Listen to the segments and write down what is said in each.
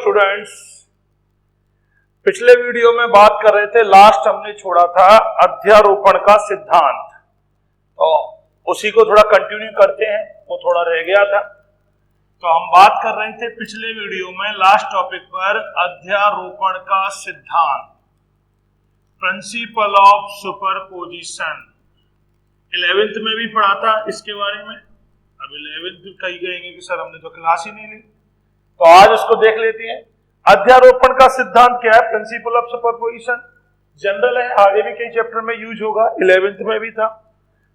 Students, पिछले video में बात कर रहे थे, लास्ट हमने छोड़ा था अध्यारोपण का सिद्धांत, तो उसी को थोड़ा कंटिन्यू करते हैं, वो थोड़ा रह गया था। तो हम बात कर रहे थे पिछले वीडियो में लास्ट टॉपिक पर अध्यारोपण का सिद्धांत, प्रिंसिपल ऑफ सुपरपोजिशन। 11th में भी पढ़ा था इसके बारे में। अब 11th कही गएंगे कि सर हमने तो क्लास ही नहीं ली, तो आज उसको देख लेते हैं। अध्यारोपण का सिद्धांत क्या है? प्रिंसिपल ऑफ सुपरपोजिशन जनरल है, आगे भी कई चैप्टर में यूज होगा, 11th में भी था।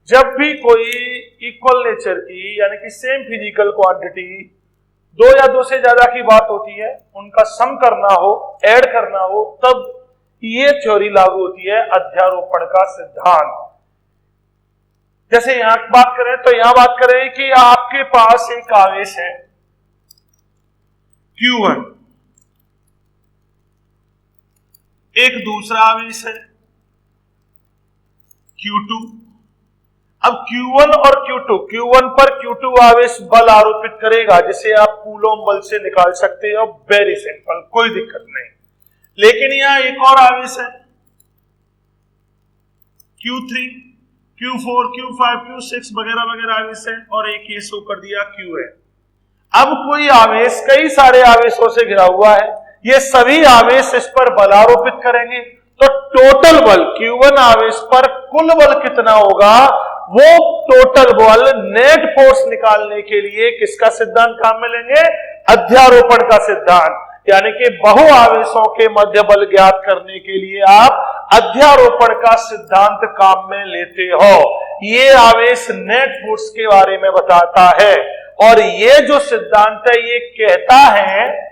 जब भी कोई इक्वल नेचर की यानी कि सेम फिजिकल क्वांटिटी दो या दो से ज्यादा की बात होती है, उनका सम करना हो, ऐड करना हो, तब ये थ्योरी लागू होती है अध्यारोपण का सिद्धांत। जैसे यहां बात करें तो यहां बात करें कि आपके पास एक आवेश है Q1, एक दूसरा आवेश है Q2। अब Q1 और Q2, Q1 पर Q2 आवेश बल आरोपित करेगा, जिसे आप कूलॉम बल से निकाल सकते हो, वेरी सिंपल, कोई दिक्कत नहीं। लेकिन यहां एक और आवेश है Q3, Q4, Q5, Q6 वगैरह वगैरह आवेश है, और एक ये शो कर दिया Q है। अब कोई आवेश कई सारे आवेशों से घिरा हुआ है, ये सभी आवेश इस पर बल आरोपित करेंगे, तो टोटल बल Q1 आवेश पर कुल बल कितना होगा, वो टोटल बल नेट फोर्स निकालने के लिए किसका सिद्धांत काम में लेंगे? अध्यारोपण का सिद्धांत। यानी कि बहु आवेशों के मध्य बल ज्ञात करने के लिए आप अध्यारोपण का सिद्धांत काम में लेते हो। ये आवेश नेट फोर्स के बारे में बताता है, और ये जो सिद्धांत है ये कहता है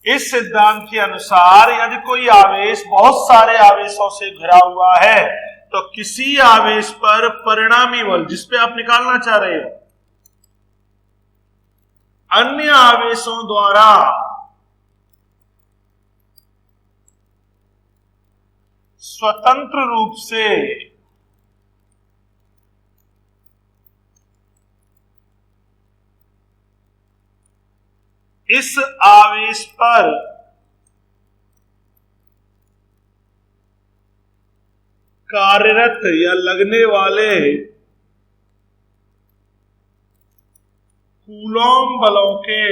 इस सिद्धांत के अनुसार यदि कोई आवेश बहुत सारे आवेशों से घिरा हुआ है, तो किसी आवेश पर परिणामी बल, जिसपे आप निकालना चाह रहे हो, अन्य आवेशों द्वारा स्वतंत्र रूप से इस आवेश पर कार्यरत या लगने वाले कूलॉम बलों के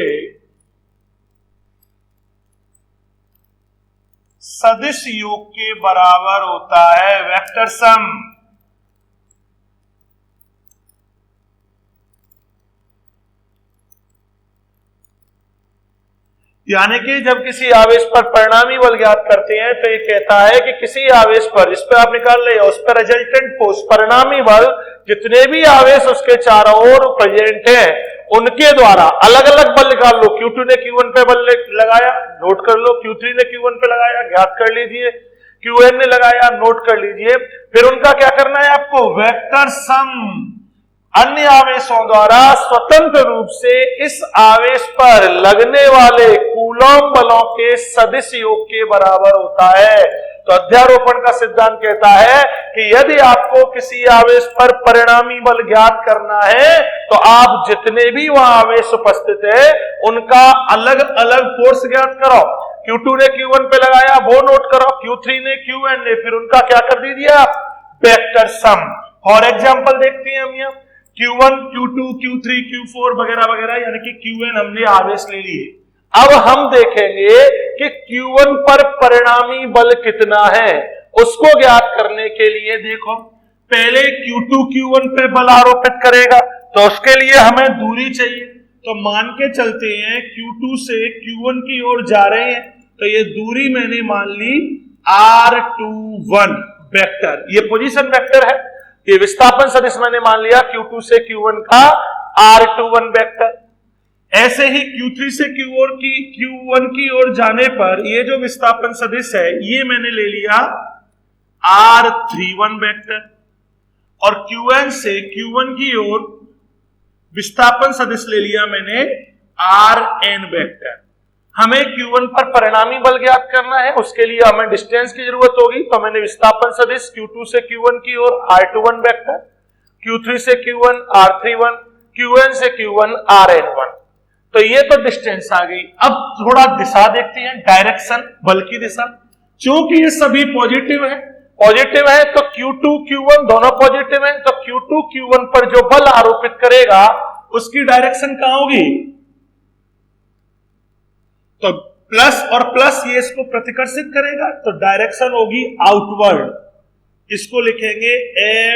सदिश योग के बराबर होता है, वेक्टर सम। यानी कि जब किसी आवेश पर परिणामी बल ज्ञात करते हैं, तो ये कहता है कि किसी आवेश पर, इस पर आप निकाल रहे हो, उस पर रिजल्टेंट फोर्स, परिणामी बल, जितने भी आवेश उसके चारों ओर प्रेजेंट हैं, उनके द्वारा अलग अलग बल निकाल लो। Q2 ने Q1 पे बल लगाया, नोट कर लो। Q3 ने Q1 पे लगाया, ज्ञात कर लीजिए। Qn ने लगाया, नोट कर लीजिए। फिर उनका क्या करना है आपको? वेक्टर सम अन्य आवेशों द्वारा स्वतंत्र रूप से इस आवेश पर लगने वाले कूलॉम बलों के सदिश योग के बराबर होता है। तो अध्यारोपण का सिद्धांत कहता है कि यदि आपको किसी आवेश पर परिणामी बल ज्ञात करना है, तो आप जितने भी वहां आवेश उपस्थित है उनका अलग अलग फोर्स ज्ञात करो। Q2 ने Q1 पे लगाया, वो नोट करो। Q3 ने Qn ने, फिर उनका क्या कर दीजिए आप? Vector sum. फॉर एग्जाम्पल देखते हैं हम यहाँ Q1, Q2, Q3, Q4 वगैरह वगैरह, यानी कि Qn हमने आवेश ले लिए। अब हम देखेंगे कि Q1 पर परिणामी बल कितना है, उसको ज्ञात करने के लिए देखो, पहले Q2 Q1 पे बल आरोपित करेगा, तो उसके लिए हमें दूरी चाहिए। तो मान के चलते हैं Q2 से Q1 की ओर जा रहे हैं, तो ये दूरी मैंने मान ली R21 वेक्टर, ये पोजीशन वेक्टर है। ये विस्थापन सदिश मैंने मान लिया Q2 से Q1 का R21 वेक्टर। ऐसे ही Q3 से Q1 की ओर जाने पर ये जो विस्थापन सदिश है, ये मैंने ले लिया R31 वेक्टर, और Qn से Q1 की ओर विस्थापन सदिश ले लिया मैंने Rn वेक्टर। हमें Q1 पर परिणामी बल ज्ञात करना है, उसके लिए हमें डिस्टेंस की जरूरत होगी, तो मैंने विस्थापन सदिश Q2 से Q1 की ओर R21 वेक्टर, Q3 से Q1 R31, Qn से Q1 Rn1। तो ये तो डिस्टेंस आ गई। अब थोड़ा दिशा देखते हैं, डायरेक्शन, बल की दिशा। क्योंकि ये सभी पॉजिटिव है तो Q2 Q1 दोनों पॉजिटिव है, तो Q2 Q1 पर जो बल आरोपित करेगा उसकी डायरेक्शन कहां होगी? तो प्लस और प्लस ये इसको प्रतिकर्षित करेगा, तो डायरेक्शन होगी आउटवर्ड। इसको लिखेंगे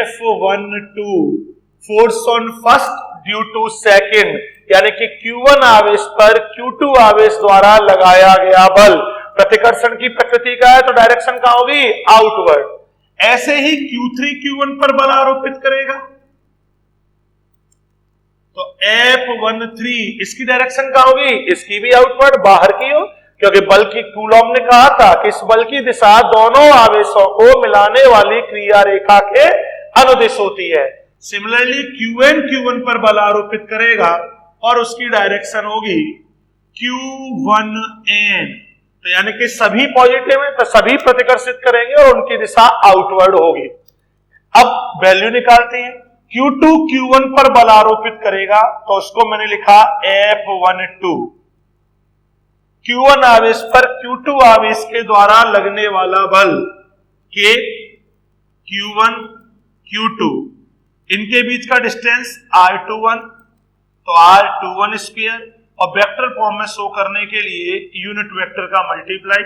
F12 force on first due to second, यानी कि Q1 आवेश पर Q2 आवेश द्वारा लगाया गया बल। प्रतिकर्षण की प्रकृति का है तो डायरेक्शन कहां होगी? आउटवर्ड। ऐसे ही Q3 Q1 पर बल आरोपित करेगा तो F13 इसकी डायरेक्शन कहां होगी? इसकी भी आउटवर्ड, बाहर की हो, क्योंकि बल की कूलॉम ने कहा था कि इस बल की दिशा दोनों आवेशों को मिलाने वाली क्रिया रेखा के अनुदिश होती है। सिमिलरली Qn Q1 पर बल आरोपित करेगा और उसकी डायरेक्शन होगी Q1n, तो यानी कि सभी पॉजिटिव है तो सभी प्रतिकर्षित करेंगे और उनकी दिशा आउटवर्ड होगी। अब वैल्यू निकालते हैं। Q2 Q1 पर बल आरोपित करेगा तो उसको मैंने लिखा F12। Q1 आवेश पर Q2 आवेश के द्वारा लगने वाला बल के Q1 Q2 इनके बीच का डिस्टेंस R21, तो R21 स्क्वायर, और वेक्टर फॉर्म में शो करने के लिए यूनिट वेक्टर का मल्टीप्लाई,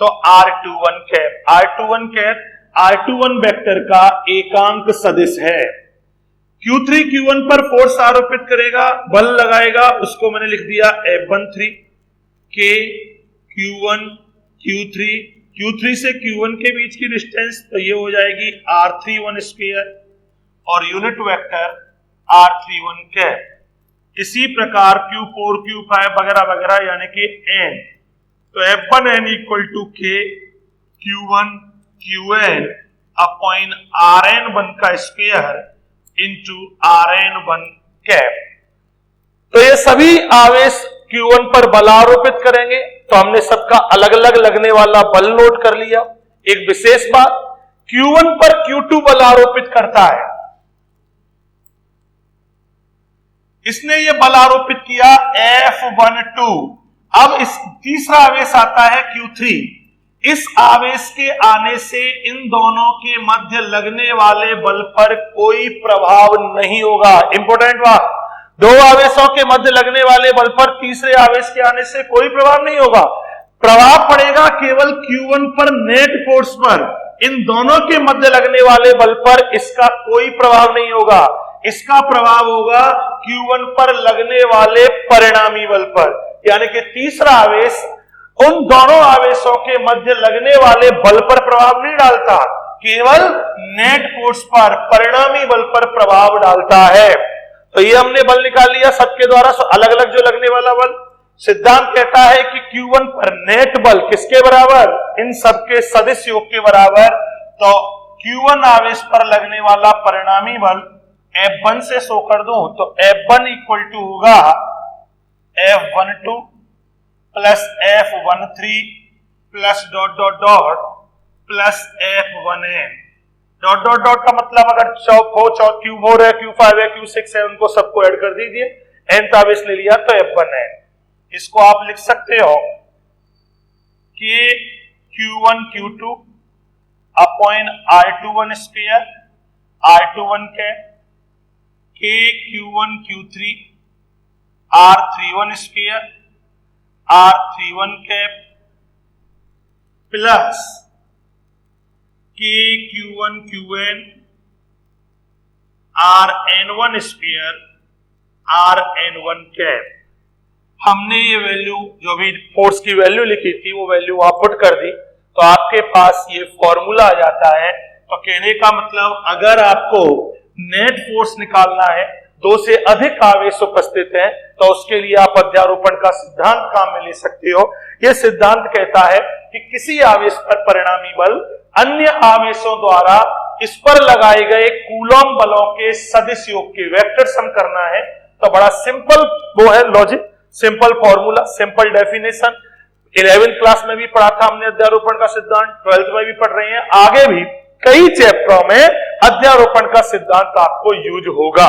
तो R21 cap. R21 cap R21 vector का एकांक सदिश है। Q3 Q1 पर फोर्स आरोपित करेगा, बल लगाएगा, उसको मैंने लिख दिया F13 के Q1 Q3, Q3 से Q1 के बीच की डिस्टेंस तो ये हो जाएगी R31 स्क्वायर और यूनिट वेक्टर R31 कैप। इसी प्रकार Q4 Q5 वगैरह वगैरह यानी कि n, तो F1n equal to K Q1 Qn upon Rn1 का स्क्वायर इंटू Rn1 कैप। तो ये सभी आवेश Q1 पर बल आरोपित करेंगे, तो हमने सबका अलग अलग लगने वाला बल नोट कर लिया। एक विशेष बात, Q1 पर Q2 बल आरोपित करता है, इसने ये बल आरोपित किया F12। अब इस तीसरा आवेश आता है Q3। इस आवेश के आने से इन दोनों के मध्य लगने वाले बल पर कोई प्रभाव नहीं होगा। इंपॉर्टेंट बात, दो आवेशों के मध्य लगने वाले बल पर तीसरे आवेश के आने से कोई प्रभाव नहीं होगा। प्रभाव पड़ेगा केवल Q1 पर नेट फोर्स पर, इन दोनों के मध्य लगने वाले बल पर इसका कोई प्रभाव नहीं होगा। इसका प्रभाव होगा Q1 पर लगने वाले परिणामी बल पर, यानी कि तीसरा आवेश उन दोनों आवेशों के मध्य लगने वाले बल पर प्रभाव नहीं डालता, केवल नेट फोर्स पर, परिणामी बल पर प्रभाव डालता है। तो ये हमने बल निकाल लिया सबके द्वारा, अलग अलग जो लगने वाला बल। सिद्धांत कहता है कि Q1 पर नेट बल किसके बराबर? इन सबके सदिश योग के बराबर। तो Q1 आवेश पर लगने वाला परिणामी बल F1 से शो कर दूं तो F1 इक्वल टू होगा F12 plus F13 plus dot dot dot plus F1n। Dot dot dot का मतलब अगर Q4 है, Q5 है, Q6 है, उनको सबको ऐड कर दीजिए, nth आवेश ले लिया तो F1n। इसको आप लिख सकते हो कि Q1 Q2 upon R21 square R21 के K Q1 Q3 R31 square R31 cap plus K Q1 Qn Rn1 square Rn1 cap. हमने ये वैल्यू जो भी फोर्स की वैल्यू लिखी थी वो वैल्यू आप पुट कर दी तो आपके पास ये फॉर्मूला आ जाता है। तो कहने का मतलब अगर आपको नेट फोर्स निकालना है, दो से अधिक आवेश उपस्थित हैं, तो उसके लिए आप अध्यारोपण का सिद्धांत काम में ले सकते हो। यह सिद्धांत कहता है कि किसी आवेश पर परिणामी बल अन्य आवेशों द्वारा इस पर लगाए गए कूलॉम बलों के सदिश योग के वेक्टर सम करना है। तो बड़ा सिंपल वो है logic, simple formula, simple definition. 11th class में भी पढ़ा था हमने अध्यारोपण का सिद्धांत, 12th में भी पढ़ रहे हैं, आगे भी कई चैप्टरों में अध्यारोपण का सिद्धांत आपको यूज होगा।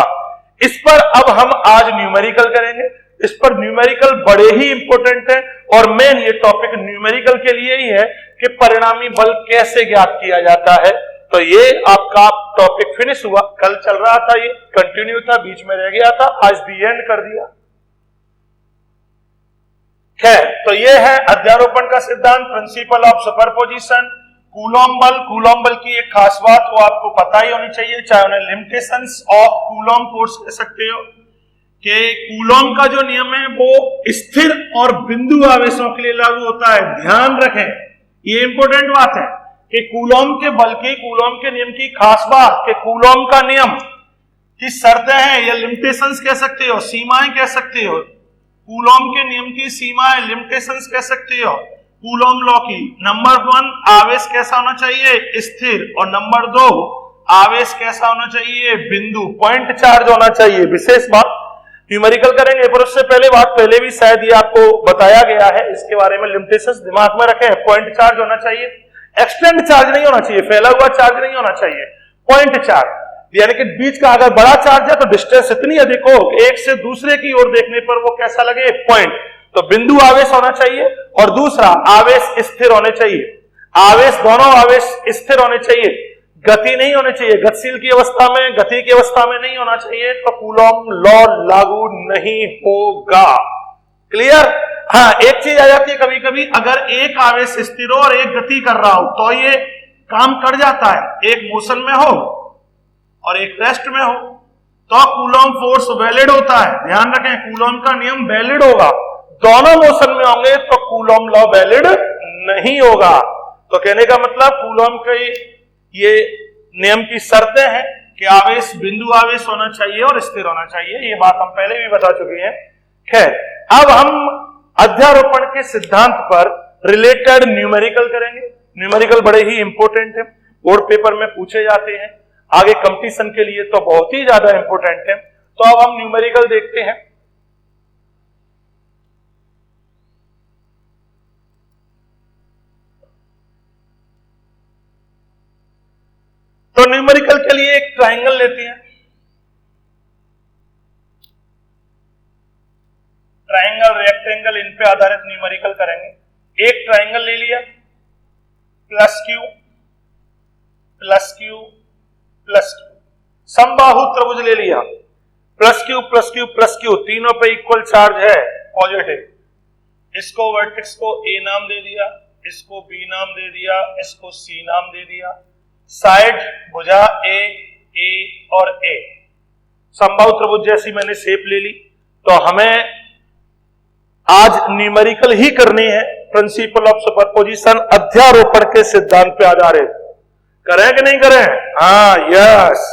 इस पर अब हम आज न्यूमेरिकल करेंगे। इस पर न्यूमेरिकल बड़े ही इंपॉर्टेंट है और मेन ये टॉपिक न्यूमेरिकल के लिए ही है कि परिणामी बल कैसे ज्ञात किया जाता है। तो ये आपका टॉपिक फिनिश हुआ, कल चल रहा था, ये कंटिन्यू था, बीच में रह गया था, आज दी एंड कर दिया। खैर, तो ये है अध्यारोपण का सिद्धांत, प्रिंसिपल ऑफ सुपरपोजिशन। कूलॉम बल की एक खास बात वो आपको पता ही होनी चाहिए, चाहे उन्हें लिमिटेशंस ऑफ कूलॉम फोर्स कह सकते हो, कि कूलॉम का जो नियम है वो स्थिर और बिंदु आवेशों के लिए लागू होता है। ध्यान रखें, ये इंपॉर्टेंट बात है कि कूलॉम के बल की, कूलॉम के नियम की खास बात कि कूलॉम का नियम की शर्तें हैं या लिमिटेशंस कह सकते हो, सीमाएं कह सकते हो। कूलॉम के नियम की सीमाएं, लिमिटेशंस कह सकते हो। कूलॉम लॉ की नंबर 1 आवेश कैसा होना चाहिए, स्थिर, और नंबर 2 आवेश कैसा होना चाहिए, बिंदु, पॉइंट चार्ज होना चाहिए। विशेष बात न्यूमेरिकल करेंगे, पर उससे पहले बात पहले भी शायद ये आपको बताया गया है, इसके बारे में लिमिटेशंस दिमाग में रखें। पॉइंट चार्ज होना चाहिए, एक्सटेंड चार्ज नहीं होना चाहिए, फैला हुआ चार्ज नहीं होना चाहिए, पॉइंट चार्ज, यानी कि बीच का अगर बड़ा चार्ज है तो डिस्टेंस इतनी अधिक हो एक से दूसरे की ओर देखने पर वो कैसा लगे, पॉइंट। तो बिंदु आवेश होना चाहिए और दूसरा आवेश स्थिर होने चाहिए। आवेश, दोनों आवेश स्थिर होने चाहिए, गति नहीं होनी चाहिए, गतिशील की अवस्था में, गति की अवस्था में नहीं होना चाहिए, तो कूलॉम लॉ लागू नहीं होगा। क्लियर? हाँ, एक चीज आ जाती है कभी कभी, अगर एक आवेश स्थिर हो और एक गति कर रहा हो तो ये काम कर जाता है, एक मोशन में हो और एक रेस्ट में हो तो कूलॉम फोर्स वैलिड होता है। ध्यान रखें, कूलॉम का नियम वैलिड होगा, दोनों मोशन में होंगे तो कूलॉम लॉ वैलिड नहीं होगा। तो कहने का मतलब कूलॉम के ये नियम की शर्तें हैं कि आवेश बिंदु आवेश होना चाहिए और स्थिर होना चाहिए, ये बात हम पहले भी बता चुके हैं। खैर, अब हम अध्यारोपण के सिद्धांत पर रिलेटेड न्यूमेरिकल करेंगे। न्यूमेरिकल बड़े ही इंपॉर्टेंट है, बोर्ड पेपर में पूछे जाते हैं, आगे कंपटीशन के लिए तो बहुत ही ज्यादा इंपॉर्टेंट है। तो अब हम न्यूमेरिकल देखते हैं। तो न्यूमेरिकल के लिए एक ट्राइंगल लेते हैं, ट्राइंगल, रेक्टेंगल, इन पे आधारित न्यूमेरिकल करेंगे। एक ट्राइंगल ले लिया, plus Q plus Q plus Q, समबाहु त्रिभुज ले लिया, plus Q plus Q plus Q, तीनों पे इक्वल चार्ज है, पॉजिटिव। इसको वर्टेक्स को ए नाम दे दिया, इसको बी नाम दे दिया, इसको सी नाम दे दिया। साइड भुजा ए और ए, समबाहु त्रिभुज जैसी मैंने शेप ले ली। तो हमें आज न्यूमेरिकल ही करनी है, प्रिंसिपल ऑफ सुपरपोजिशन, अध्यारोपण के सिद्धांत पे आधारित। करें कि नहीं करें? हाँ, यस,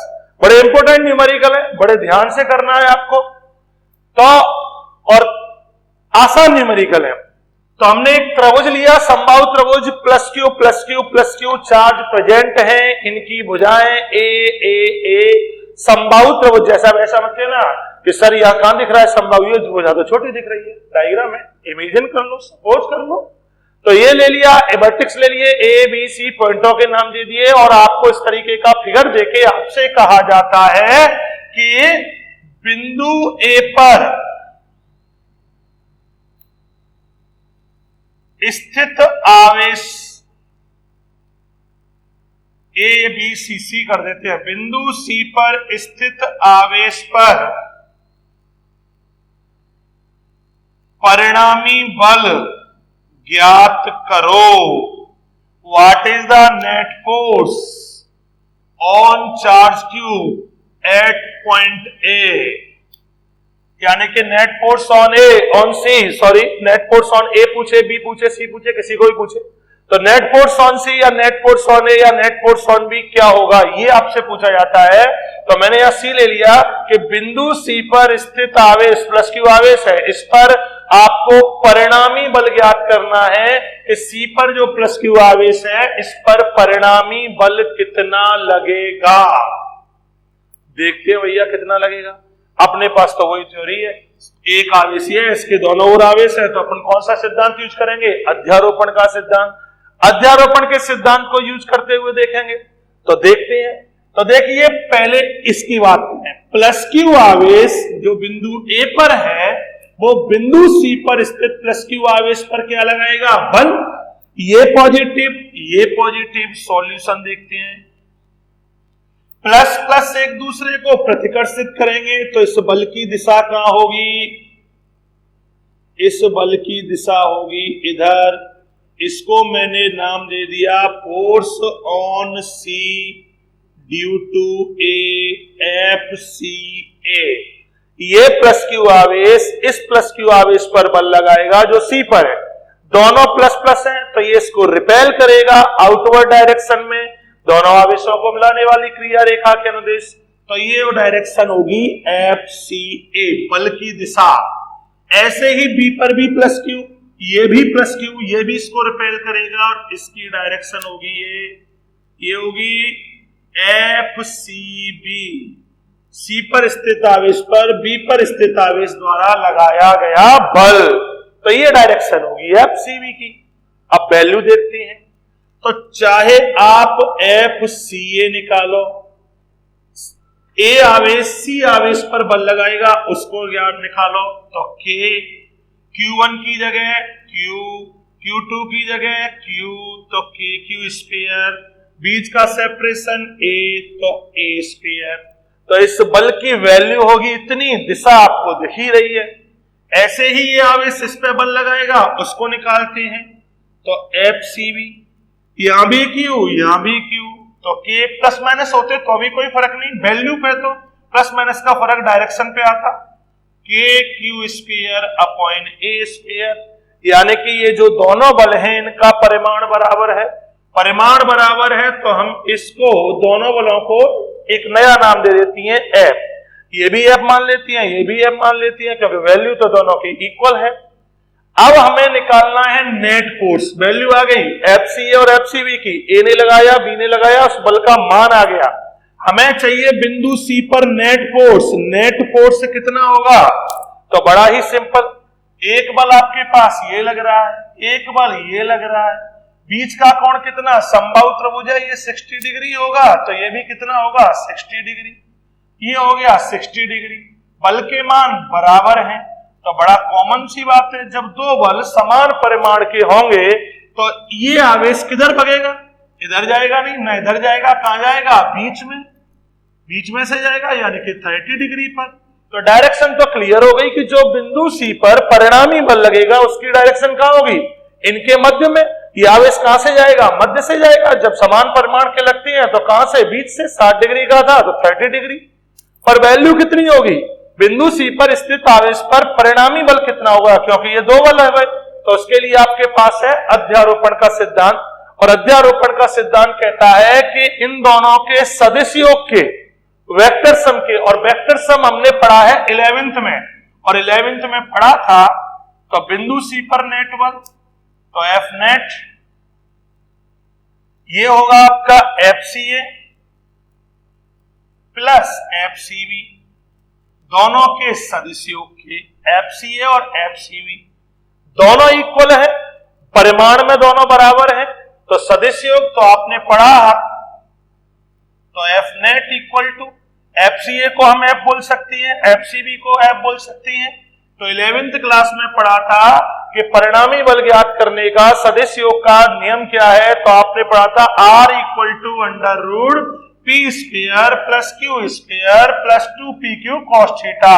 बड़े इंपॉर्टेंट न्यूमेरिकल है, बड़े ध्यान से करना है आपको। तो और आसान न्यूमेरिकल है। तो हमने एक त्रिभुज लिया, समबाहु त्रिभुज, plus Q plus Q plus Q, charge present है, इनकी भुजाएं ए, समबाहु त्रिभुज जैसा वैसा मत कहना कि सर यहां कहां दिख रहा है समबाहु, ये भुजा तो छोटी दिख रही है, डायग्राम है, इमेजिन कर लो, सपोज कर लो। तो ये ले लिया, वर्टेक्स ले लिए, ए बी सी, पॉइंटों के नाम दे दिए, और आपको इस तरीके का फिगर देके आपसे कहा जाता है कि बिंदु ए पर स्थित आवेश, ए बी सी, सी कर देते हैं, बिंदु सी पर स्थित आवेश पर परिणामी बल ज्ञात करो। What is the net force on charge q at point A, यानी कि net force on A, on C, sorry, net force on A पूछे, बी पूछे, सी पूछे, किसी को भी पूछे, तो नेट फोर्स ऑन सी या नेट फोर्स ऑन ए या नेट फोर्स ऑन बी क्या होगा, ये आपसे पूछा जाता है। तो मैंने यहां सी ले लिया कि बिंदु सी पर स्थित आवेश, प्लस क्यू आवेश है, इस पर आपको परिणामी बल ज्ञात करना है कि सी पर जो प्लस क्यू आवेश है, इस पर परिणामी बल कितना लगेगा। देखते हैं भैया कितना लगेगा। अपने पास तो वही थ्योरी है, एक आवेश है, इसके दोनों ओर आवेश है, तो अपन कौन सा सिद्धांत यूज करेंगे? अध्यारोपण का सिद्धांत। अध्यारोपण के सिद्धांत को यूज करते हुए देखेंगे। तो देखते हैं तो देखिए पहले इसकी बात करें, प्लस क्यू आवेश जो बिंदु ए पर है वो बिंदु सी पर स्थित प्लस क्यू आवेश पर क्या लगाएगा, बल। ये पॉजिटिव, सॉल्यूशन देखते हैं। प्लस प्लस एक दूसरे को प्रतिकर्षित करेंगे तो इस बल की दिशा कहां होगी, इस बल की दिशा होगी इधर। इसको मैंने नाम दे दिया force on C due to FCA। ये प्लस क्यू आवेश इस प्लस क्यू आवेश पर बल लगाएगा जो सी पर है। दोनों प्लस प्लस हैं तो ये इसको रिपेल करेगा आउटवर्ड डायरेक्शन में, दोनों आवेशों को मिलाने वाली क्रिया रेखा के अनुदेश। तो ये डायरेक्शन होगी FCA, बल की दिशा। ऐसे ही बी पर भी प्लस क्यू, ये भी प्लस क्यू, ये भी इसको रिपेल करेगा और इसकी डायरेक्शन होगी ये होगी FCB। सी पर स्थित आवेश पर बी पर स्थित आवेश द्वारा लगाया गया बल, तो ये डायरेक्शन होगी FCB की। अब वैल्यू देखते हैं, तो चाहे आप FCA निकालो, ए आवेश सी आवेश पर बल लगाएगा उसको ज्ञात निकालो, तो K Q1 की जगह Q, Q2 की जगह Q, तो KQ स्क्वायर, बीच का सेपरेशन A तो A स्क्वायर। तो इस बल की वैल्यू होगी इतनी, दिशा आपको दिख ही रही है। ऐसे ही ये आवेश इस पे बल लगाएगा उसको निकालते हैं, तो FCB, यहां भी Q यहां भी Q, तो K प्लस माइनस होते तो भी कोई फर्क नहीं, वैल्यू पे तो प्लस माइनस का फर्क डायरेक्शन पे आता। KQ square upon A square, यानी कि ये जो दोनों बल हैं इनका परिमाण बराबर है। परिमाण बराबर है तो हम इसको दोनों बलों को एक नया नाम दे देती हैं F। ये भी F मान लेती हैं, ये भी F मान लेती हैं, क्योंकि वैल्यू तो दोनों की इक्वल है। अब हमें निकालना है नेट फोर्स। वैल्यू आ गई FCA और FCB की, ए ने लगाया बी ने लगाया, उस बल का मान आ गया। हमें चाहिए बिंदु सी पर नेट फोर्स। नेट फोर्स कितना होगा, तो बड़ा ही सिंपल, एक बल आपके पास ये लग रहा है, एक बल ये लग रहा है, बीच का कोण कितना, समबाहु त्रिभुज है, ये 60 डिग्री होगा, तो ये भी कितना होगा 60 डिग्री, ये हो गया 60 डिग्री। बल के मान बराबर हैं, तो बड़ा कॉमन सी बात है, जब दो बल समान परिमाण के होंगे तो ये आवेश किधर भगेगा, इधर जाएगा नहीं ना इधर जाएगा, कहां जाएगा, बीच में से जाएगा, यानी कि 30 डिग्री पर। तो डायरेक्शन तो क्लियर हो गई कि जो बिंदु सी पर परिणामी बल लगेगा उसकी डायरेक्शन कहां होगी, इनके मध्य में। ये आवेश कहां से जाएगा, मध्य से जाएगा। जब समान परिमाण के लगते हैं तो कहां से, बीच से। 60 डिग्री का था तो 30 डिग्री पर। वैल्यू कितनी होगी, बिंदु सी पर स्थित आवेश पर परिणामी बल कितना होगा, क्योंकि ये दो बल है भाई, तो उसके लिए आपके पास है अध्यारोपण का सिद्धांत। और अध्यारोपण का सिद्धांत कहता है कि इन दोनों के सदिश योग के वेक्टर सम के, और वेक्टर सम हमने पढ़ा है 11th में, और 11th में पढ़ा था तो बिंदु सी पर नेट बल तो F नेट, ये होगा आपका FCA प्लस FCB, दोनों के सदिश योग के FCA और FCB दोनों इक्वल है, परिमाण में दोनों बराबर है, तो सदिश योग तो आपने पढ़ा, तो F net equal to FCA को हम F बोल सकती हैं, FCB को F बोल सकती हैं। तो 11th क्लास में पढ़ा था कि परिणामी बल ज्ञात करने का सदिश योग का नियम क्या है, तो आपने पढ़ा था R equal to under root P square plus Q square plus 2PQ cos theta.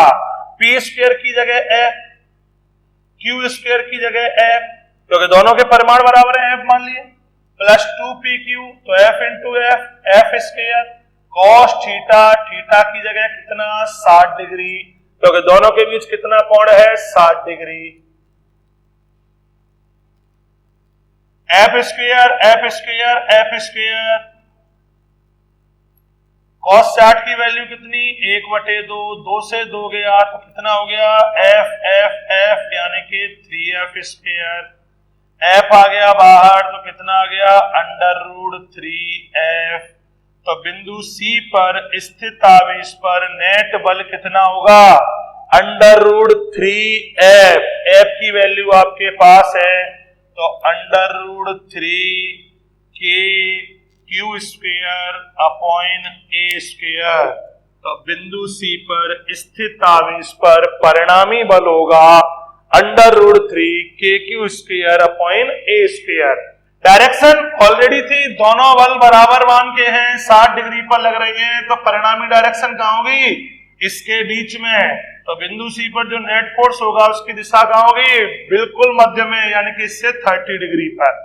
P square की जगह F, Q स्क्वायर की जगह F, क्योंकि दोनों के परिमाण बराबर है, F मान लिए, प्लस 2PQ तो F into F square cos theta, theta की जगह कितना 60 डिग्री, क्योंकि दोनों के बीच कितना कोण है 60 degree. F square F square F square cos 60 की वैल्यू कितनी 1/2, 2 से 2 गया तो कितना हो गया F यानी कि 3F स्क्वायर। F आ गया बाहर तो कितना आ गया अंडर रूट 3F। तो बिंदु C पर स्थित आवेश पर नेट बल कितना होगा अंडर रूट 3F। F की वैल्यू आपके पास है तो under root 3K q square upon a square. तो बिंदु सी पर स्थित आवेश पर परिणामी बल होगा √3 के Q square upon a square. Direction already थी, दोनों बल बराबर मान के हैं, 60 डिग्री पर लग रही हैं, तो परिणामी डायरेक्शन कहाँ होगी? इसके बीच में। तो बिंदु सी पर जो नेट फोर्स होगा उसकी दिशा कहाँ होगी? बिल्कुल मध्य में, यानी कि इससे 30 डिग्री पर।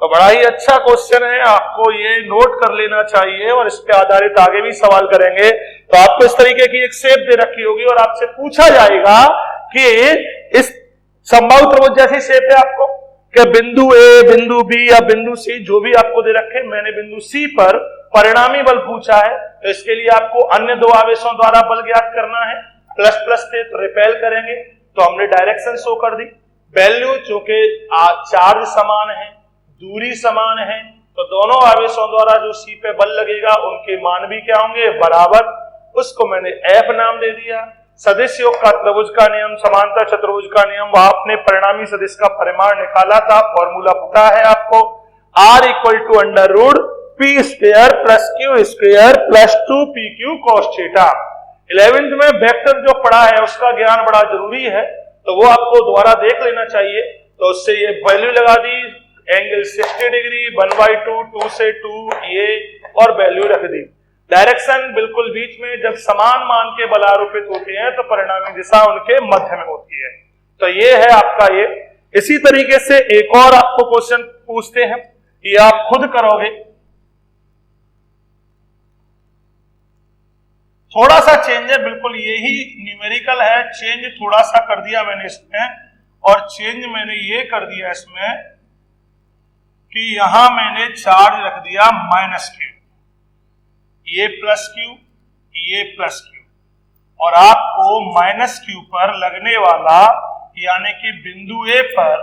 तो बड़ा ही अच्छा क्वेश्चन है, आपको ये नोट कर लेना चाहिए और इस पे आधारित आगे भी सवाल करेंगे। तो आपको इस तरीके की एक शेप दे रखी होगी और आपसे पूछा जाएगा कि इस समबाहु त्रिभुज जैसी शेप है आपको, कि बिंदु ए, बिंदु बी या बिंदु सी जो भी आपको दे रखे, मैंने बिंदु सी पर परिणामी बल पूछा है, तो इसके लिए आपको अन्य दो आवेशों द्वारा बल ज्ञात करना है। प्लस प्लस थे तो रिपेल करेंगे, तो हमने डायरेक्शन शो कर दी। वैल्यू चूंकि चार्ज समान है, दूरी समान है, तो दोनों आवेशों द्वारा जो सी पे बल लगेगा उनके मान भी क्या होंगे? बराबर। उसको मैंने एफ नाम दे दिया। सदिश योग का त्रिभुज का नियम, समांतर चतुर्भुज का नियम, वहां अपने परिणामी सदिश का परिमाण निकाला था, फॉर्मूला पता है आपको, R = √P square plus Q square plus 2PQ cos theta. 11th में वेक्टर जो पढ़ा है उसका ज्ञान बड़ा जरूरी है, तो वो आपको दोबारा देख लेना चाहिए। तो उससे ये वैल्यू लगा दी, एंगल 60 डिग्री, 1/2, 2 से 2 ये, और वैल्यू रख दी। डायरेक्शन बिल्कुल बीच में, जब समान मान के बल आरोपित होते हैं तो परिणामी दिशा उनके मध्य में होती है। तो ये है आपका ये। इसी तरीके से एक और आपको क्वेश्चन पूछते हैं, ये आप खुद करोगे। थोड़ा सा चेंज है, बिल्कुल यही न्यूमेरिकल है, चेंज थोड़ा सा कर दिया मैंने इसमें, और चेंज मैंने ये कर दिया इसमें कि यहां मैंने चार्ज रख दिया -Q, ये +Q, ये +Q, और आपको -Q पर लगने वाला, यानी कि बिंदु ए पर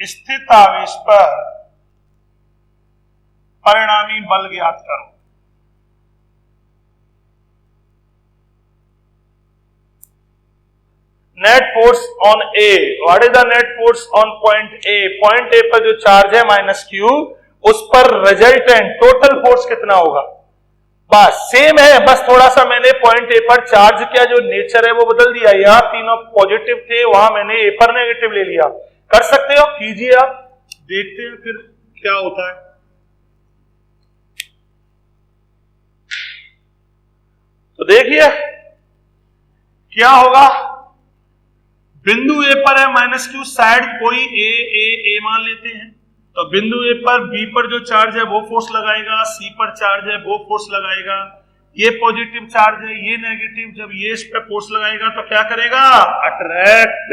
स्थित आवेश पर परिणामी बल ज्ञात करो। Net force on A, what is the net force on point A? Point A पर जो चार्ज है -Q, उस पर रिजल्टेंट टोटल फोर्स कितना होगा? बस सेम है, बस थोड़ा सा मैंने पॉइंट ए पर चार्ज का जो नेचर है वो बदल दिया। यहां तीनों पॉजिटिव थे, वहां मैंने ए पर नेगेटिव ले लिया। कर सकते हो, कीजिए आप, देखते हैं फिर क्या होता है। तो देखिए क्या होगा, बिंदु ए पर है -Q, शायद कोई ए मान लेते हैं, तो बिंदु ए पर बी पर जो चार्ज है वो फोर्स लगाएगा, सी पर चार्ज है वो फोर्स लगाएगा, ये पॉजिटिव चार्ज है, ये नेगेटिव, जब ये इस पे फोर्स लगाएगा तो क्या करेगा? अट्रैक्ट।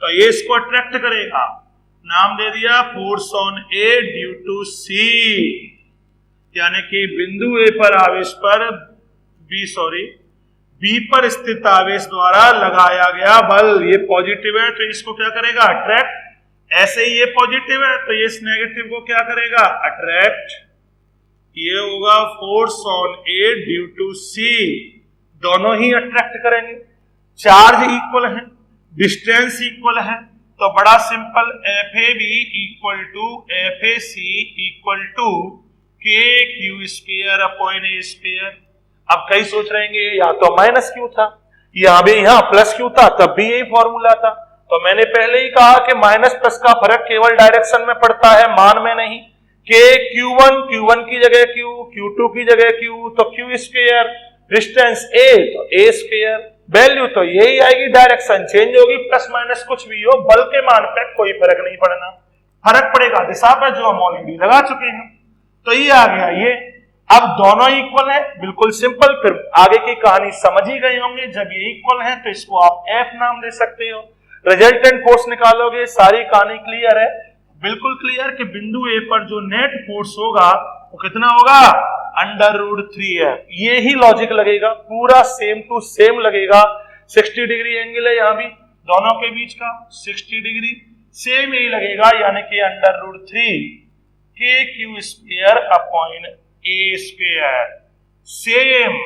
तो ये इसको अट्रैक्ट करेगा, नाम दे दिया force on A due to C, यानी कि बिंदु ए पर आवेश पर बी पर स्थित आवेश द्वारा लगाया गया बल, ये पॉजिटिव है तो इसको क्या करेगा? अट्रैक्ट। ऐसे ही ये पॉजिटिव है तो ये इस नेगेटिव को क्या करेगा? अट्रैक्ट। ये होगा force on A due to C, दोनों ही अट्रैक्ट करेंगे। चार्ज इक्वल है, डिस्टेंस इक्वल है, तो बड़ा simple, FAB = FAC = KQ² upon A square. अब कई सोच रहे हैं या तो -Q था, यहां भी यहाँ +Q था, तब भी यही फॉर्मूला था। तो मैंने पहले ही कहा कि माइनस प्लस का फर्क केवल डायरेक्शन में पड़ता है, मान में नहीं। के Q1 की जगह Q, Q2 की जगह Q, तो Q², डिस्टेंस A तो A², वैल्यू तो यही आएगी, डायरेक्शन चेंज होगी, प्लस माइनस कुछ भी हो, बल के मान पर कोई फर्क नहीं पड़ना। फर्क पड़ेगा दिशा पर, जो हम ऑलरेडी लगा चुके हैं। तो ये आ गया ये। अब दोनों इक्वल है, बिल्कुल सिंपल, फिर आगे की कहानी समझ ही गए होंगे। जब ये इक्वल है तो इसको आप F नाम दे सकते हो। रिजल्टेंट फोर्स निकालोगे, सारी कहानी क्लियर है, बिल्कुल क्लियर कि बिंदु ए पर जो नेट फोर्स होगा वो कितना होगा? √3F। ये ही लॉजिक लगेगा, पूरा सेम टू सेम लगेगा। 60 डिग्री एंगल है यहां भी, दोनों के बीच का 60 डिग्री सेम यही लगेगा, यानी कि √3 KQ² upon A square. Same,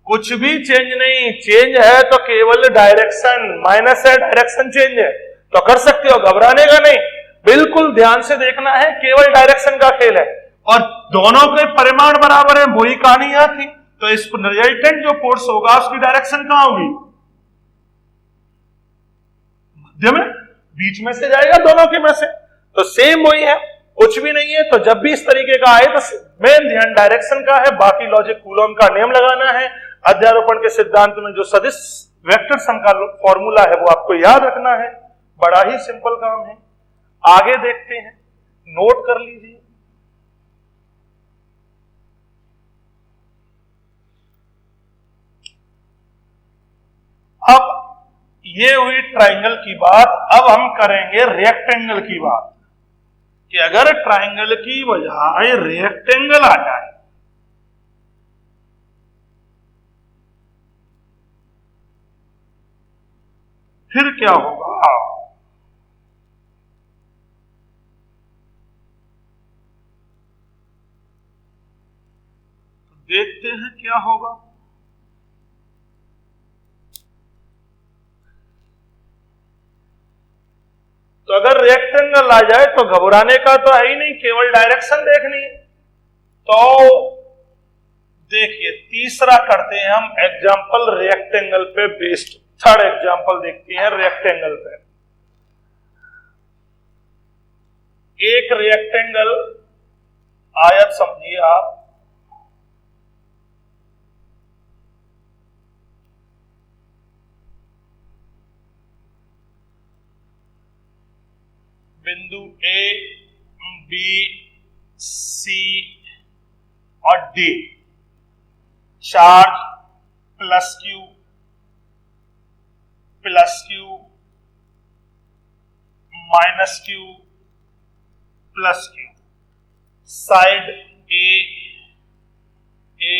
कुछ भी चेंज नहीं, चेंज है तो केवल डायरेक्शन, माइनस है डायरेक्शन चेंज है, तो कर सकते हो, घबराने का नहीं, बिल्कुल ध्यान से देखना है, केवल डायरेक्शन का खेल है और दोनों के परिमाण बराबर है, वही कहानी यहां थी। तो इस रिजल्टेंट जो फोर्स होगा उसकी डायरेक्शन कहां होगी? मध्य में, बीच में से जाएगा दोनों के में से, तो सेम वही है, कुछ भी नहीं है। तो जब भी इस तरीके का आए तो मेन ध्यान डायरेक्शन का है, बाकी लॉजिक कूलॉम का नियम लगाना है। अध्यारोपण के सिद्धांत में जो सदिश वेक्टर सम का फॉर्मूला है वो आपको याद रखना है, बड़ा ही सिंपल काम है। आगे देखते हैं, नोट कर लीजिए। अब ये हुई ट्रायंगल की बात, अब हम करेंगे रेक्टेंगल की बात कि अगर ट्रायंगल की बजाय रेक्टेंगल आ जाए फिर क्या होगा? तो देखते हैं क्या होगा। तो अगर रेक्टेंगल आ जाए तो घबराने का तो है ही नहीं, केवल डायरेक्शन देखनी है। तो देखिए तीसरा करते हैं हम एग्जाम्पल रेक्टेंगल पे बेस्ड, थर्ड एग्जाम्पल देखते हैं रेक्टेंगल पे। एक रेक्टेंगल आयत समझिए आप, बिंदु ए, बी, सी और D, charge plus q minus q plus q, side A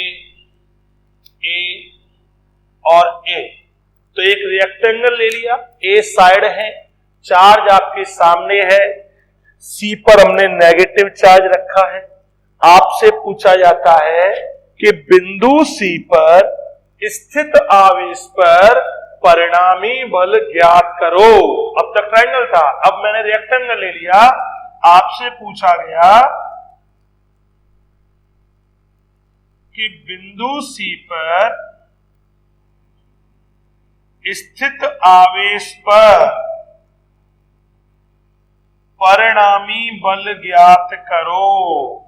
और ए। तो एक रेक्टेंगल ले लिया, ए साइड है, चार्ज आपके सामने है, सी पर हमने नेगेटिव चार्ज रखा है। आपसे पूछा जाता है कि बिंदु सी पर स्थित आवेश पर परिणामी बल ज्ञात करो। अब तक ट्रायंगल था, अब मैंने रेक्टेंगल ले लिया। आपसे पूछा गया कि बिंदु सी पर स्थित आवेश पर परिणामी बल ज्ञात करो।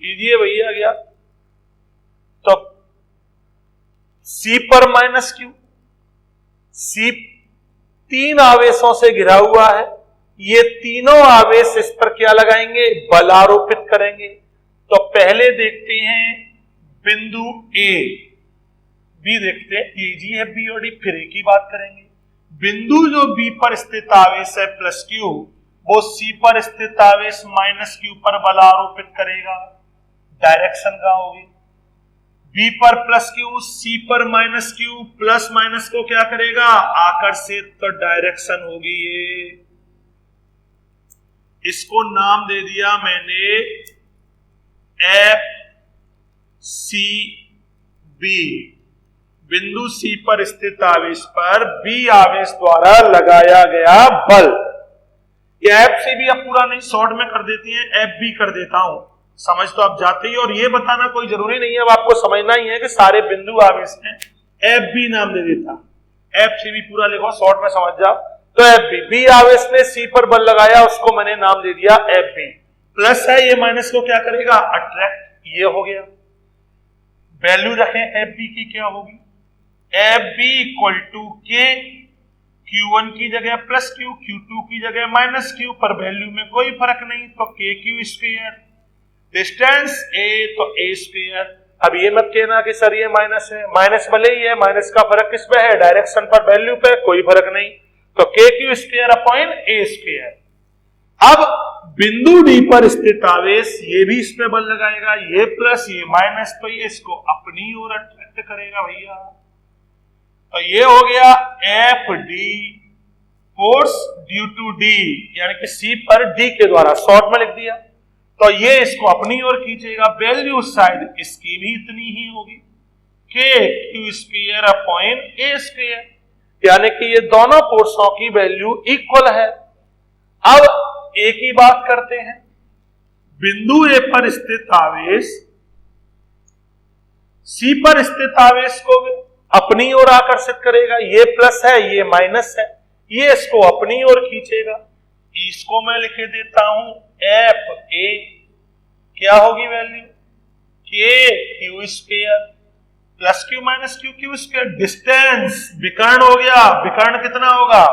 कीजिए भैया गया। तो सी पर माइनस क्यू, सी तीन आवेशों से घिरा हुआ है, ये तीनों आवेश इस पर क्या लगाएंगे? बल आरोपित करेंगे। तो पहले देखते हैं बिंदु ए, बी देखते हैं, ए जी है बी और डी, फिर ए की बात करेंगे। बिंदु जो बी पर स्थित आवेश है प्लस क्यू, वो सी पर स्थित आवेश माइनस क्यू पर बल आरोपित करेगा। डायरेक्शन कहां होगी? बी पर प्लस क्यू, सी पर माइनस क्यू, प्लस माइनस को क्या करेगा? आकर्षित। तो डायरेक्शन होगी ये, इसको नाम दे दिया मैंने एफ सी बी। बिंदु सी पर स्थित आवेश पर बी आवेश द्वारा लगाया गया बल। ये एफ सी बी अब पूरा नहीं, शॉर्ट में कर देती है, एफ बी कर देता हूं, समझ तो आप जाते ही। और ये बताना कोई जरूरी नहीं है, अब आपको समझना ही है कि सारे बिंदु आवेश हैं, एफ बी नाम दे देता। एफ सी बी पूरा लिखो, शॉर्ट में समझ जाओ। तो एफ बी, बी आवेश ने सी पर बल लगाया, उसको मैंने नाम दे दिया एफ बी। प्लस है, ये माइनस को क्या करेगा? अट्रैक्ट। ये हो गया। वैल्यू रखें एफ बी की, क्या होगी? एफ बी इक्वल टू के, Q1 की जगह प्लस क्यू, Q2 की जगह माइनस क्यू, पर वैल्यू में कोई फर्क नहीं, तो के क्यू स्क्वायर। डिस्टेंस ए तो ए स्क्वायर। अब ये मत कहना कि सर ये माइनस है, माइनस भले ही है, माइनस का फर्क किस पे है? डायरेक्शन पर, वैल्यू पे कोई फर्क नहीं। तो के क्यू स्क्वायर अपॉन ए स्क्वायर। अब बिंदु डी पर स्थित आवेश, ये भी इस पे बल लगाएगा, ये प्लस ये माइनस, तो ये इसको अपनी ओर अट्रैक्ट करेगा भैया। तो ये हो गया F D, force due to D, यानी कि सी पर डी के द्वारा, शॉर्ट में लिख दिया। तो ये इसको अपनी ओर खींचेगा, वैल्यू शायद इसकी भी इतनी ही होगी, के क्यू स्क्वायर अपॉन ए स्क्वायर, यानी कि ये दोनों फोर्सों की वैल्यू इक्वल है। अब ए की बात करते हैं, बिंदु ए पर स्थित आवेश सी पर स्थित आवेश को अपनी ओर आकर्षित करेगा, ये प्लस है ये माइनस है, ये इसको अपनी ओर खींचेगा। इसको मैं लिखे देता हूं एफ ए, क्या होगी वैल्यू, के Q square plus q minus Q Q square, distance विकर्ण हो गया, विकर्ण कितना होगा,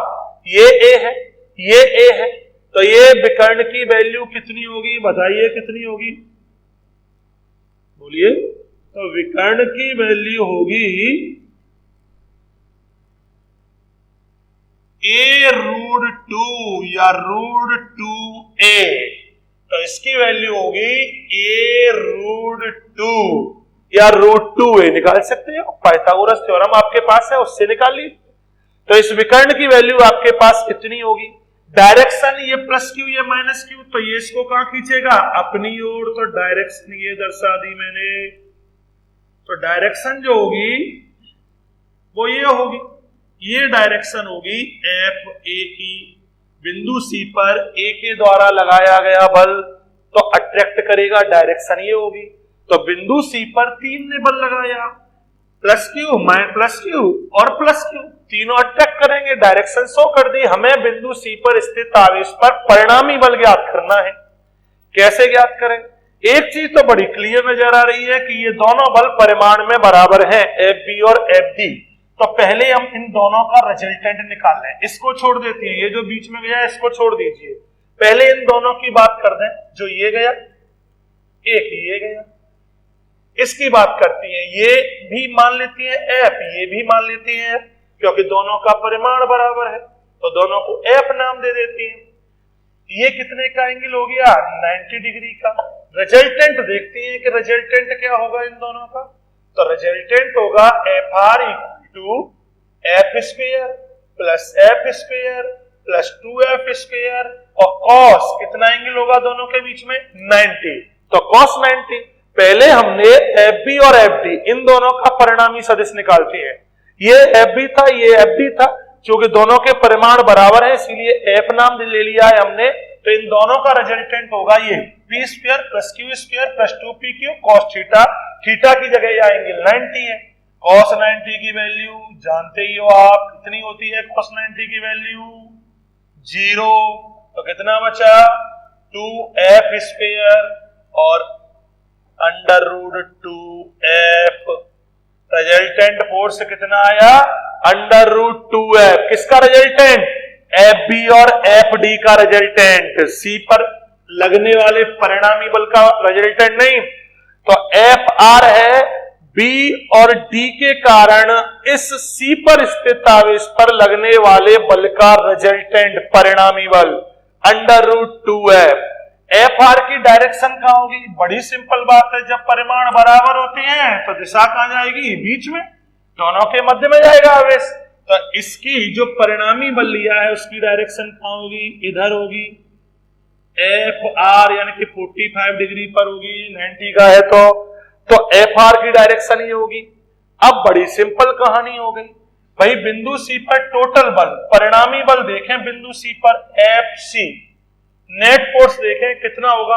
ये ए है ये ए है, तो ये विकर्ण की वैल्यू कितनी होगी, बताइए कितनी होगी, बोलिए। तो विकर्ण की वैल्यू होगी a√2 या √2a, तो इसकी वैल्यू होगी a√2 या √2a, निकाल सकते हैं, पाइथागोरस थ्योरम आपके पास है उससे निकाल लीजिए। तो इस विकर्ण की वैल्यू आपके पास कितनी होगी, डायरेक्शन ये प्लस क्यू ये माइनस क्यू, तो ये इसको कहां खींचेगा, अपनी ओर, तो डायरेक्शन ये दर्शा दी मैंने, तो डायरेक्शन जो होगी वो ये होगी, ये डायरेक्शन होगी एफ ए की, बिंदु सी पर ए के द्वारा लगाया गया बल तो अट्रैक्ट करेगा, डायरेक्शन ये होगी। तो बिंदु सी पर 3 ने बल लगाया, प्लस क्यू और प्लस क्यू, तीनों अट्रैक्ट करेंगे, डायरेक्शन शो कर दी। हमें बिंदु सी पर स्थित आवेश पर परिणामी बल ज्ञात करना है। कैसे ज्ञात करें, एक चीज तो बड़ी क्लियर नजर आ रही है कि ये दोनों बल परिमाण में बराबर हैं, एफ बी और एफ डी। तो पहले हम इन दोनों का रिजल्टेंट निकाल लें, इसको छोड़ देते हैं, ये जो बीच में गया इसको छोड़ दीजिए, पहले इन दोनों की बात कर दें, जो ये गया एक ये गया, इसकी बात करती है, ये भी मान लेती है एफ, ये भी मान लेती है एफ, क्योंकि दोनों का परिमाण बराबर है तो दोनों को एफ नाम दे देती है। ये कितने का एंगल हो गया, 90 डिग्री का। रिजल्टेंट देखते हैं कि रिजल्टेंट क्या होगा इन दोनों का, तो रिजल्टेंट होगा F R equal to F square plus F square plus 2f square, और कॉस कितना एंगल होगा दोनों के बीच में, 90, तो कॉस 90। पहले हमने एफ बी और एफ डी इन दोनों का परिणामी सदिश निकालते हैं, ये एफ बी था ये एफ डी था, क्योंकि दोनों के परिमाण बराबर है इसलिए एफ नाम ले लिया है हमने। तो इन दोनों का रिजल्टेंट होगा ये P square plus Q square plus 2pq cos theta, theta की जगह यह एंगल 90 है। कॉस 90 की वैल्यू जानते ही हो आप, कितनी होती है कॉस 90 की वैल्यू, 0, तो कितना बचा 2f स्क्वायर और √2f, रिजल्टेंट फोर्स कितना आया, √2f, किसका रिजल्टेंट, एफ बी और एफ डी का रिजल्टेंट, सी पर लगने वाले परिणामी बल का रिजल्टेंट नहीं। तो एफ आर है बी और डी के कारण इस सी पर स्थित आवेश पर लगने वाले बल का रिजल्टेंट परिणामी बल √2f। एफ आर की डायरेक्शन कहां होगी, बड़ी सिंपल बात है, जब परिमाण बराबर होते हैं तो दिशा कहां जाएगी, बीच में, दोनों के मध्य में जाएगा आवेश। तो इसकी जो परिणामी बल लिया है उसकी डायरेक्शन कहां होगी, इधर होगी, एफ आर यानी कि 45 डिग्री पर होगी, 90 का है तो एफ आर की डायरेक्शन ही होगी। अब बड़ी सिंपल कहानी हो गई भाई, बिंदु सी पर टोटल बल, परिणामी बल देखें बिंदु सी पर एफ सी, नेट फोर्स देखें कितना होगा,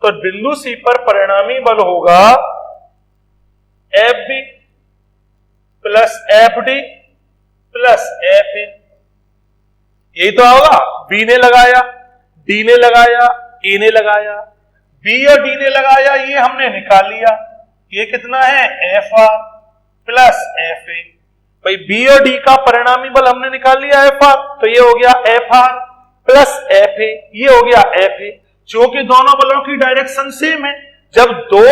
तो बिंदु सी पर परिणामी बल होगा F B plus F D plus F A, यही तो होगा। बी ने लगाया, डी ने लगाया, ए ने लगाया, बी और डी ने लगाया, ये हमने निकाल लिया, ये कितना है एफ आर प्लस एफ ए। भाई बी और डी का परिणामी बल हमने निकाल लिया एफ आर, तो ये हो गया एफ आर प्लस एफ ए, ये हो गया एफ ए। क्योंकि दोनों बलों की डायरेक्शन सेम है, जब दो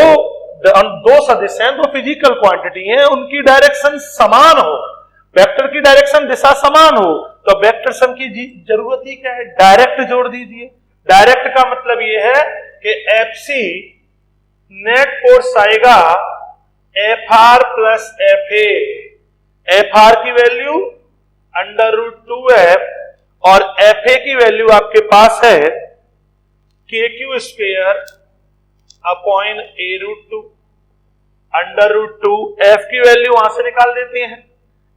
सदिश हैं, दो फिजिकल क्वांटिटी हैं, उनकी डायरेक्शन समान हो, वेक्टर की डायरेक्शन दिशा समान हो, तो वेक्टर सम की जरूरत ही क्या है, डायरेक्ट जोड़ दीजिए। डायरेक्ट का मतलब ये है कि एफ सी नेट फोर्स आएगा F R plus F A, F R की वैल्यू √2f और एफ ए की वैल्यू आपके पास है के Q square upon a√2 √2। F की वैल्यू वहां से निकाल देते हैं,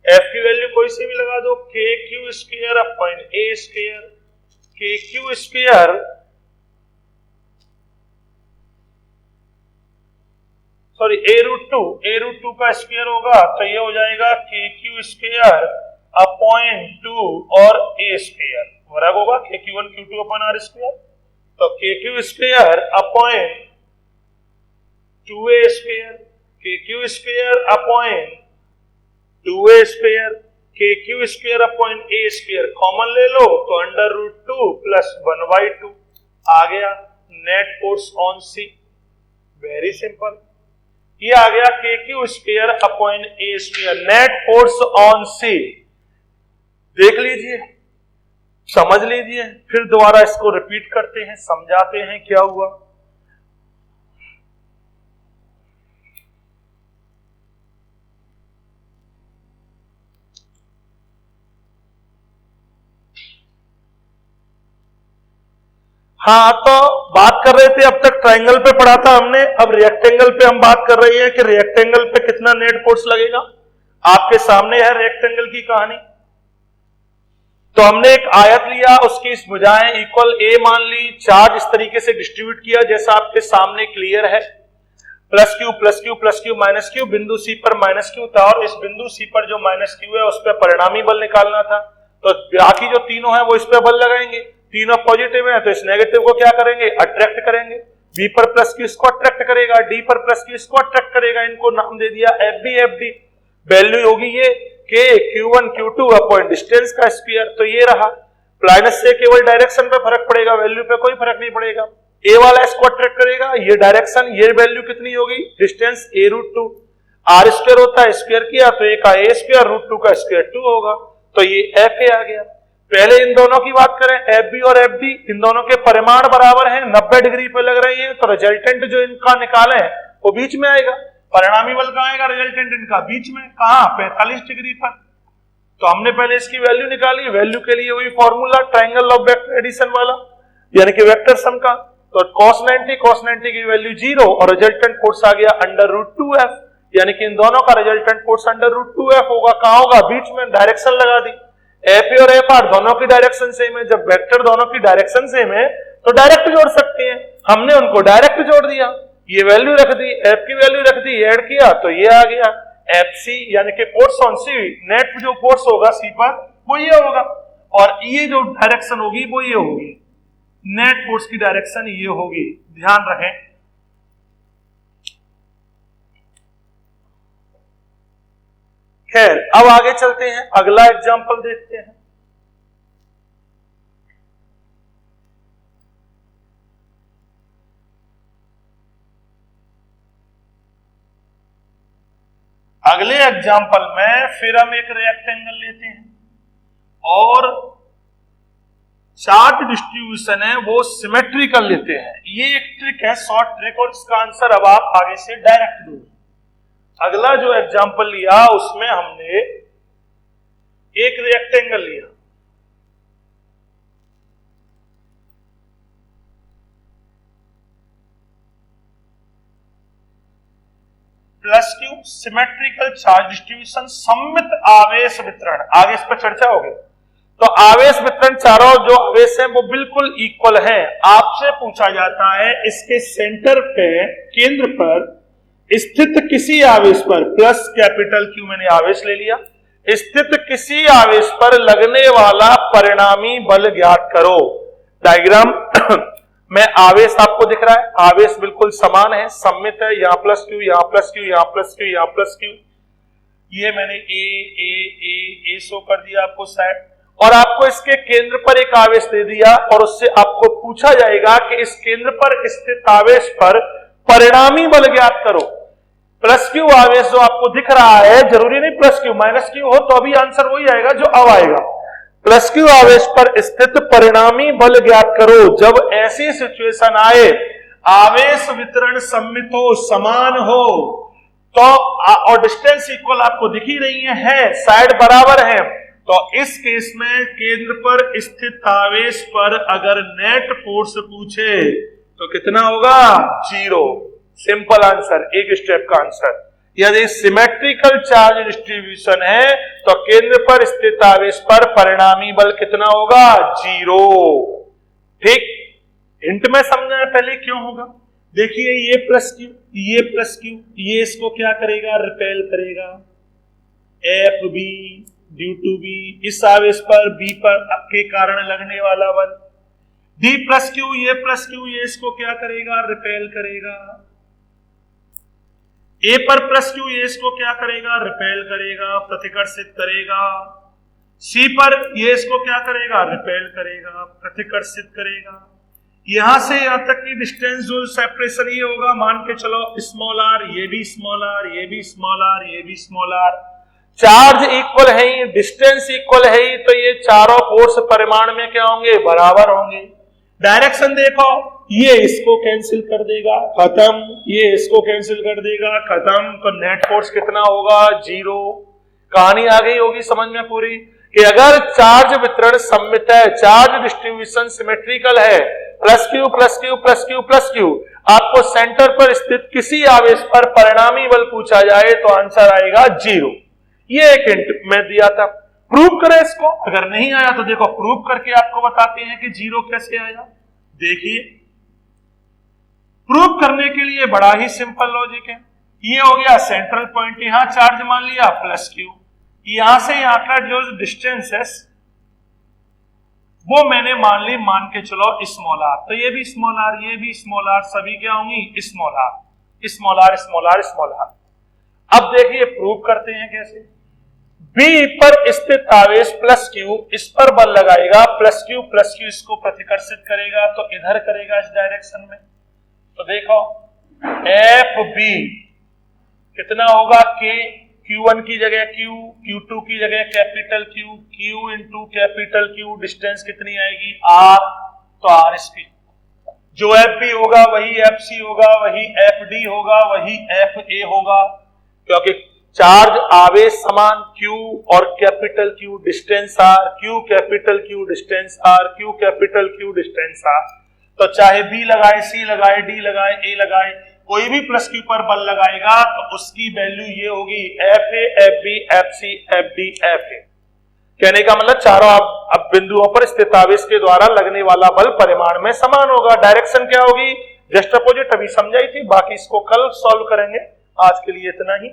एफ की वैल्यू कोई से भी लगा दो, KQ² upon a², KQ², sorry a√2 का स्क्वायर होगा तो ये हो जाएगा KQ² अपॉन 2 और a², बराबर होगा KQ1 Q2 अपॉन r², तो KQ² upon 2a², KQ² upon 2a², KQ² upon a² common ले लो तो √2 प्लस 1/2 आ गया net force on C. Very simple, ये आ गया KQ² upon a², net force on C. देख लीजिए, समझ लीजिए, फिर दोबारा इसको रिपीट करते हैं, समझाते हैं क्या हुआ। हाँ, तो बात कर रहे थे अब तक ट्रायंगल पे पढ़ा था हमने, अब रेक्टेंगल पे हम बात कर रहे हैं कि रेक्टेंगल पे कितना नेट फोर्स लगेगा। आपके सामने है रेक्टेंगल की कहानी। तो हमने एक आयत लिया, उसकी भुजाएं इक्वल a मान ली, चार्ज इस तरीके से डिस्ट्रीब्यूट किया जैसा आपके सामने क्लियर है, plus Q plus Q plus q minus Q, बिंदु सी पर माइनस क्यू था और इस बिंदु सी पर जो माइनस क्यू है उस पर परिणामी बल निकालना था। तो बाकी जो तीनों है वो इस पर बल लगाएंगे, तीनों पॉजिटिव है तो इस नेगेटिव को क्या करेंगे, अट्रैक्ट करेंगे। बी पर प्लस क्यू इसको अट्रैक्ट करेगा, डी पर प्लस क्यू इसको अट्रैक्ट करेगा, इनको नाम दे दिया FB। वैल्यू होगी ये K Q1 Q2 upon distance का स्क्वायर। तो ये रहा, प्लाइनस से केवल डायरेक्शन पे फर्क पड़ेगा, वैल्यू पे कोई फर्क नहीं पड़ेगा। ए वाला इसको अट्रैक्ट करेगा, ये डायरेक्शन, ये वैल्यू कितनी होगी, डिस्टेंस a√2, r² होता है, स्क्वायर किया तो एक का a² √2 का स्क्वायर 2 होगा, तो ये FA आ गया। पहले इन दोनों की बात करें, FB और FD, इन दोनों के परिमाण बराबर हैं, 90 डिग्री पे लग रही है, तो रिजल्टेंट जो इनका निकाले हैं वो बीच में आएगा। परिणामी बल कहां आएगा, रिजल्टेंट इनका बीच में, कहां, 45 डिग्री पर। तो हमने पहले इसकी वैल्यू निकाली, वैल्यू के लिए वही formula triangle of vector addition वाला, यानी कि वेक्टर सम का। तो cos 90 की वैल्यू 0 और रिजल्टेंट फोर्स आ गया √2F, यानी कि इन दोनों का रिजल्टेंट फोर्स √2F होगा। कहां होगा, बीच में, डायरेक्शन लगा दी। FA और FR दोनों की डायरेक्शन सेम है, जब वेक्टर दोनों की डायरेक्शन सेम है तो डायरेक्ट जोड़ सकते हैं, हमने उनको डायरेक्ट जोड़ दिया, ये वैल्यू रख दी, F की वैल्यू रख दी, ऐड किया तो ये आ गया FC, यानी कि फोर्स ऑन सी, नेट जो फोर्स होगा सी पर वो ये होगा, और ये जो डायरेक्शन होगी वो ये होगी, नेट फोर्स की डायरेक्शन ये होगी, ध्यान रखें। खैर, अब आगे चलते हैं, अगला एग्जांपल देखते हैं। अगले एग्जांपल में फिर हम एक रेक्टेंगल लेते हैं और चार्ट डिस्ट्रीब्यूशन है वो सिमेट्रिकल लेते हैं। ये एक ट्रिक है, शॉर्ट ट्रिक, और इसका आंसर अब आप आगे से डायरेक्ट दो। अगला जो एग्जांपल लिया उसमें हमने एक रेक्टेंगल लिया, plus Q, symmetrical charge distribution, सममित आवेश वितरण, आगे इस पर चर्चा होगी। तो आवेश वितरण, चारों जो आवेश हैं वो बिल्कुल इक्वल हैं। आपसे पूछा जाता है इसके सेंटर पे, केंद्र पर स्थित किसी आवेश पर, प्लस कैपिटल क्यू मैंने आवेश ले लिया, स्थित किसी आवेश पर लगने वाला परिणामी बल ज्ञात करो। डायग्राम में आवेश आपको दिख रहा है, आवेश बिल्कुल समान है, सममित है, यहां प्लस क्यू, यहां प्लस क्यू, यहां प्लस क्यू, यहां प्लस क्यू। ये मैंने ए शो कर दिया आपको साइड, और आपको इसके केंद्र पर एक आवेश दे दिया और उससे आपको पूछा जाएगा कि इस केंद्र पर स्थित आवेश पर परिणामी बल ज्ञात करो। प्लस क्यू आवेश जो आपको दिख रहा है, जरूरी नहीं प्लस क्यू, माइनस क्यू हो तो अभी आंसर वही आएगा जो अब आएगा। प्लस क्यू आवेश पर स्थित परिणामी बल ज्ञात करो जब ऐसी सिचुएशन आए, आवेश वितरण सममित हो, समान हो, तो और डिस्टेंस इक्वल आपको दिख ही रही है, साइड बराबर है, तो इस केस में केंद्र पर स्थित आवेश पर अगर नेट फोर्स पूछे तो कितना होगा 0। सिंपल आंसर, एक स्टेप का आंसर। यदि सिमेट्रिकल चार्ज डिस्ट्रीब्यूशन है तो केंद्र पर स्थित आवेश पर परिणामी बल कितना होगा 0। ठीक, हिंट में समझना पहले क्यों होगा। देखिए ये प्लस क्यू, ये प्लस क्यू, ये इसको क्या करेगा रिपेल करेगा, F B due to B, इस आवेश पर बी पर के कारण लगने वाला बल, डी प्लस क्यू, ये प्लस क्यू, ये इसको क्या करेगा रिपेल करेगा, ए पर प्लस क्यू, ये इसको क्या करेगा रिपेल करेगा, प्रतिकर्षित करेगा, सी पर ये इसको क्या करेगा रिपेल करेगा, प्रतिकर्षित करेगा। यहां से यहां तक की डिस्टेंस जो सेपरेशन ये होगा, मान के चलो स्मॉल आर, ये भी स्मॉल आर, ये भी स्मॉल आर, ये भी स्मॉल आर। चार्ज इक्वल है ही, डिस्टेंस इक्वल है ही, तो ये चारों फोर्स परिमाण में क्या होंगे बराबर होंगे। डायरेक्शन देखो, ये इसको कैंसिल कर देगा खत्म, ये इसको कैंसिल कर देगा खत्म, तो नेट फोर्स कितना होगा 0। कहानी आ गई होगी समझ में पूरी कि अगर चार्ज वितरण सममित है, चार्ज डिस्ट्रीब्यूशन सिमेट्रिकल है, plus Q plus Q plus Q plus Q, आपको सेंटर पर स्थित किसी आवेश पर परिणामी बल पूछा जाए तो आंसर आएगा 0। ये एक हिंट मैं दिया था, प्रूव करें इसको। अगर नहीं आया तो देखो प्रूव करके आपको बताते हैं कि 0 कैसे आया। देखिए प्रूव करने के लिए बड़ा ही सिंपल लॉजिक है। ये हो गया सेंट्रल पॉइंट, यहां चार्ज मान लिया प्लस क्यू, यहां से यहां का जो डिस्टेंस है वो मैंने मान के चलो स्मॉल आर, तो ये भी स्मॉल आर, ये भी स्मॉल आर, सभी क्या होंगी small R, small R small R small R. अब देखिए प्रूव करते हैं कैसे। बी पर स्थित आवेश प्लस क्यू, इस पर बल लगाएगा प्लस क्यू इसको प्रतिकर्षित करेगा तो इधर करेगा इस डायरेक्शन में। तो देखो एफ बी कितना होगा के, Q1 की जगह Q, Q2 की जगह capital Q, Q into capital Q, distance कितनी आएगी R, तो R स्पीड। जो FB होगा वही FC होगा, वही FD होगा, वही FA होगा, क्योंकि चार्ज आवेश समान Q और capital Q distance R, Q capital Q distance R, Q capital Q distance R। तो चाहे B लगाए, C लगाए, D लगाए, A लगाए, कोई भी प्लस क्यू पर बल लगाएगा तो उसकी वैल्यू ये होगी F A, F B, F C, F D, F A. कहने का मतलब चारों अब बिंदुओं पर स्थित आवेश के द्वारा लगने वाला बल परिमाण में समान होगा। डायरेक्शन क्या होगी जस्ट अपोजिट, अभी समझाई थी, बाकी इसको कल सॉल्व करेंगे। आज के लिए इतना ही।